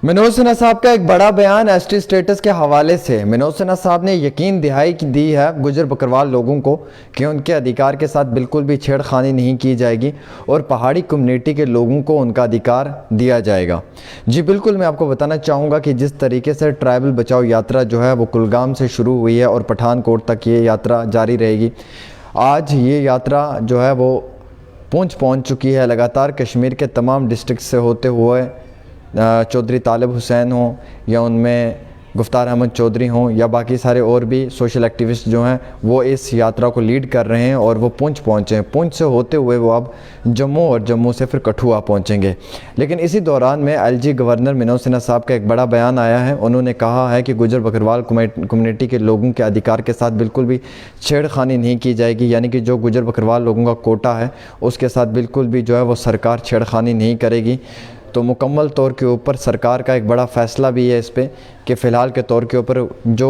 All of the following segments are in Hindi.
मनोज सिन्हा साहब का एक बड़ा बयान एसटी स्टेटस के हवाले से। मनोज सिन्हा साहब ने यकीन दहाई दी है गुजर बकरवाल लोगों को कि उनके अधिकार के साथ बिल्कुल भी छेड़खानी नहीं की जाएगी और पहाड़ी कम्युनिटी के लोगों को उनका अधिकार दिया जाएगा। जी बिल्कुल, मैं आपको बताना चाहूँगा कि जिस तरीके से ट्राइबल बचाओ यात्रा जो है वो कुलगाम से शुरू हुई है और पठानकोट तक ये यात्रा जारी रहेगी। आज ये यात्रा जो है वो पुंछ पहुँच चुकी है। लगातार कश्मीर के तमाम डिस्ट्रिक्ट से होते हुए चौधरी तालिब हुसैन हों या उनमें गुफ्तार अहमद चौधरी हों या बाकी सारे और भी सोशल एक्टिविस्ट जो हैं वो इस यात्रा को लीड कर रहे हैं और वो पुंछ पहुँचे हैं। पुंछ से होते हुए वो अब जम्मू और जम्मू से फिर कठुआ पहुँचेंगे। लेकिन इसी दौरान में एलजी गवर्नर मनोज सिन्हा साहब का एक बड़ा बयान आया है। उन्होंने कहा है कि गुजर बकरवाल कम्युनिटी के लोगों के अधिकार के साथ बिल्कुल भी छेड़खानी नहीं की जाएगी, यानी कि जो गुजर बकरवाल लोगों का कोटा है उसके साथ बिल्कुल भी जो है वो सरकार छेड़खानी नहीं करेगी। तो मुकम्मल तौर के ऊपर सरकार का एक बड़ा फ़ैसला भी है इस पर कि फ़िलहाल के तौर के ऊपर जो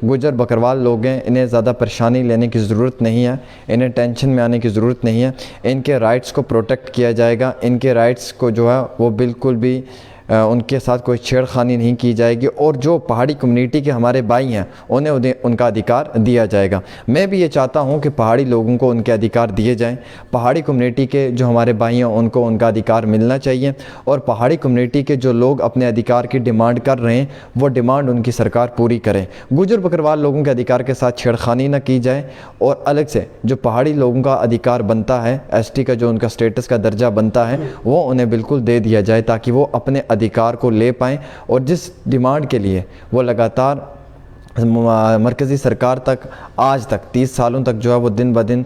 गुजर बकरवाल लोग हैं इन्हें ज़्यादा परेशानी लेने की ज़रूरत नहीं है, इन्हें टेंशन में आने की ज़रूरत नहीं है। इनके राइट्स को प्रोटेक्ट किया जाएगा, इनके राइट्स को जो है वो बिल्कुल भी उनके साथ कोई छेड़खानी नहीं की जाएगी और जो पहाड़ी कम्युनिटी के हमारे भाई हैं उन्हें उनका अधिकार दिया जाएगा। मैं भी ये चाहता हूँ कि पहाड़ी लोगों को उनके अधिकार दिए जाएं। पहाड़ी कम्युनिटी के जो हमारे भाई हैं उनको उनका अधिकार मिलना चाहिए और पहाड़ी कम्युनिटी के जो लोग अपने अधिकार की डिमांड कर रहे हैं वो डिमांड उनकी सरकार पूरी करे। गुजर बकरवाल लोगों के अधिकार के साथ छेड़खानी न की जाए और अलग से जो पहाड़ी लोगों का अधिकार बनता है, एसटी का जो उनका स्टेटस का दर्जा बनता है वो उन्हें बिल्कुल दे दिया जाए ताकि वो अपने अधिकार को ले पाएँ। और जिस डिमांड के लिए वो लगातार मरकज़ी सरकार तक आज तक 30 सालों तक जो है वो दिन ब दिन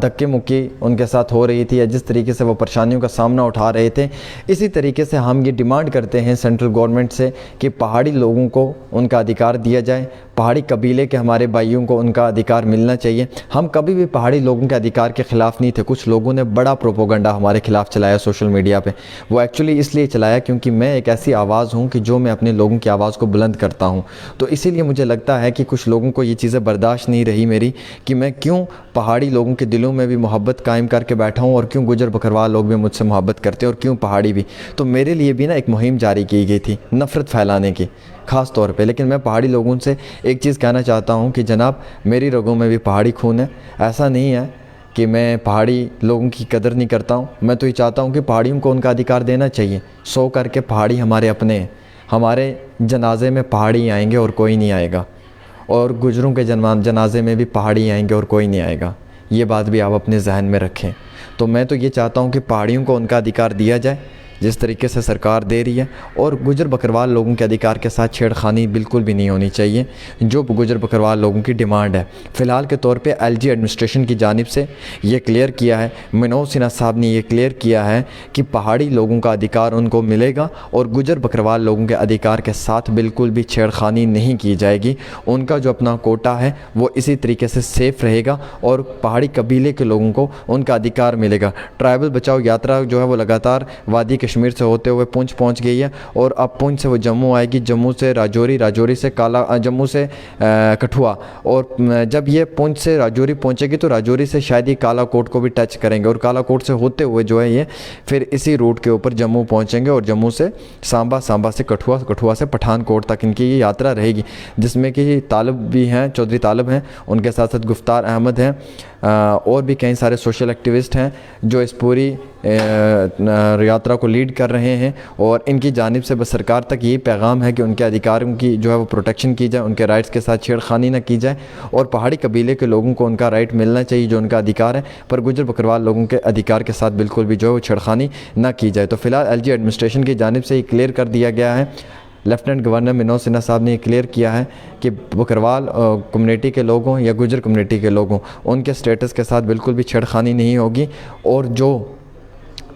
धक्के मुक्की उनके साथ हो रही थी या जिस तरीके से वो परेशानियों का सामना उठा रहे थे, इसी तरीके से हम ये डिमांड करते हैं सेंट्रल गवर्नमेंट से कि पहाड़ी लोगों को उनका अधिकार दिया जाए, पहाड़ी कबीले के हमारे भाइयों को उनका अधिकार मिलना चाहिए। हम कभी भी पहाड़ी लोगों के अधिकार के ख़िलाफ़ नहीं थे। कुछ लोगों ने बड़ा प्रोपोगंडा हमारे खिलाफ़ चलाया सोशल मीडिया पे। वो एक्चुअली इसलिए चलाया क्योंकि मैं एक ऐसी आवाज़ हूँ कि जो मैं अपने लोगों की आवाज़ को बुलंद करता हूँ। तो इसीलिए मुझे लगता है कि कुछ लोगों को ये चीज़ें बर्दाश्त नहीं रही मेरी कि मैं क्यों पहाड़ी लोगों के दिलों में भी मोहब्बत कायम करके बैठा हूँ और क्यों गुजर बकरवाल लोग भी मुझसे मोहब्बत करते हैं और क्यों पहाड़ी भी। तो मेरे लिए भी ना एक मुहिम जारी की गई थी नफ़रत फैलाने की ख़ास तौर पे। लेकिन मैं पहाड़ी लोगों से एक चीज़ कहना चाहता हूँ कि जनाब मेरी रगों में भी पहाड़ी खून है। ऐसा नहीं है कि मैं पहाड़ी लोगों की कदर नहीं करता हूँ। मैं तो ये चाहता हूँ कि पहाड़ियों को उनका अधिकार देना चाहिए। सो करके पहाड़ी हमारे अपने हैं, हमारे जनाजे में पहाड़ी आएंगे और कोई नहीं आएगा और गुजरों के जनाजे में भी पहाड़ी आएंगे और कोई नहीं आएगा। ये बात भी आप अपने जहन में रखें। तो मैं तो ये चाहता हूँ कि पहाड़ियों को उनका अधिकार दिया जाए जिस तरीके से सरकार दे रही है और गुजर बकरवाल लोगों के अधिकार के साथ छेड़खानी बिल्कुल भी नहीं होनी चाहिए जो गुजर बकरवाल लोगों की डिमांड है। फ़िलहाल के तौर पे एलजी एडमिनिस्ट्रेशन की जानिब से ये क्लियर किया है, मनोज सिन्हा साहब ने ये क्लियर किया है कि पहाड़ी लोगों का अधिकार उनको मिलेगा और गुजर बकरवाल लोगों के अधिकार के साथ बिल्कुल भी छेड़खानी नहीं की जाएगी। उनका जो अपना कोटा है वो इसी तरीके से सेफ़ रहेगा और पहाड़ी कबीले के लोगों को उनका अधिकार मिलेगा। ट्राइबल बचाओ यात्रा जो है वो लगातार वादी कश्मीर से होते हुए पुंछ पहुंच गई है और अब पुंछ से वो जम्मू आएगी, जम्मू से राजौरी, राजौरी से जम्मू से कठुआ और जब ये पुंछ से राजौरी पहुंचेगी तो राजौरी से शायद ये कालाकोट को भी टच करेंगे और कालाकोट से होते हुए जो है ये फिर इसी रूट के ऊपर जम्मू पहुंचेंगे और जम्मू से सांबा, सांबा से कठुआ, कठुआ से पठानकोट तक इनकी ये यात्रा रहेगी जिसमें कि तालिब भी हैं, चौधरी तालिब हैं, उनके साथ साथ गुफ्तार अहमद हैं और भी कई सारे सोशल एक्टिविस्ट हैं जो इस पूरी यात्रा को लीड कर रहे हैं। और इनकी जानिब से बस सरकार तक यही पैगाम है कि उनके अधिकारों की जो है वो प्रोटेक्शन की जाए, उनके राइट्स के साथ छेड़खानी न की जाए और पहाड़ी कबीले के लोगों को उनका राइट मिलना चाहिए जो उनका अधिकार है, पर गुजर बकरवाल लोगों के अधिकार के साथ बिल्कुल भी जो है वो छेड़खानी न की जाए। तो फ़िलहाल एलजी एडमिनिस्ट्रेशन की जानिब से ये क्लियर कर दिया गया है। लेफ्टिनेंट गवर्नर मनोज सिन्हा साहब ने क्लियर किया है कि बकरवाल कम्युनिटी के लोगों या गुजर कम्युनिटी के लोगों उनके स्टेटस के साथ बिल्कुल भी छेड़खानी नहीं होगी और जो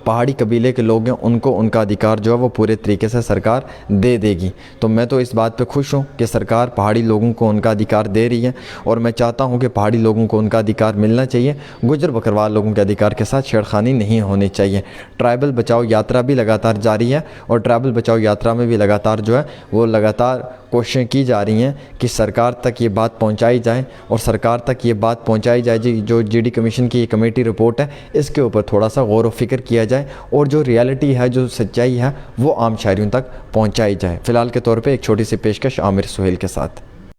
पहाड़ी कबीले के लोग हैं उनको उनका अधिकार जो है वो पूरे तरीके से सरकार दे देगी। तो मैं तो इस बात पे खुश हूँ कि सरकार पहाड़ी लोगों को उनका अधिकार दे रही है और मैं चाहता हूँ कि पहाड़ी लोगों को उनका अधिकार मिलना चाहिए। गुजर बकरवाल लोगों के अधिकार के साथ छेड़खानी नहीं होनी चाहिए। ट्राइबल बचाओ यात्रा भी लगातार जारी है और ट्राइबल बचाओ यात्रा में भी लगातार जो है वो लगातार कोशिशें की जा रही हैं कि सरकार तक ये बात पहुंचाई जाए और सरकार तक ये बात पहुंचाई जाए जो जीडी कमीशन की ये कमेटी रिपोर्ट है इसके ऊपर थोड़ा सा गौर व फिक्र किया जाए और जो रियलिटी है, जो सच्चाई है, वो आम शहरियों तक पहुंचाई जाए। फ़िलहाल के तौर पे एक छोटी सी पेशकश आमिर सुहेल के साथ।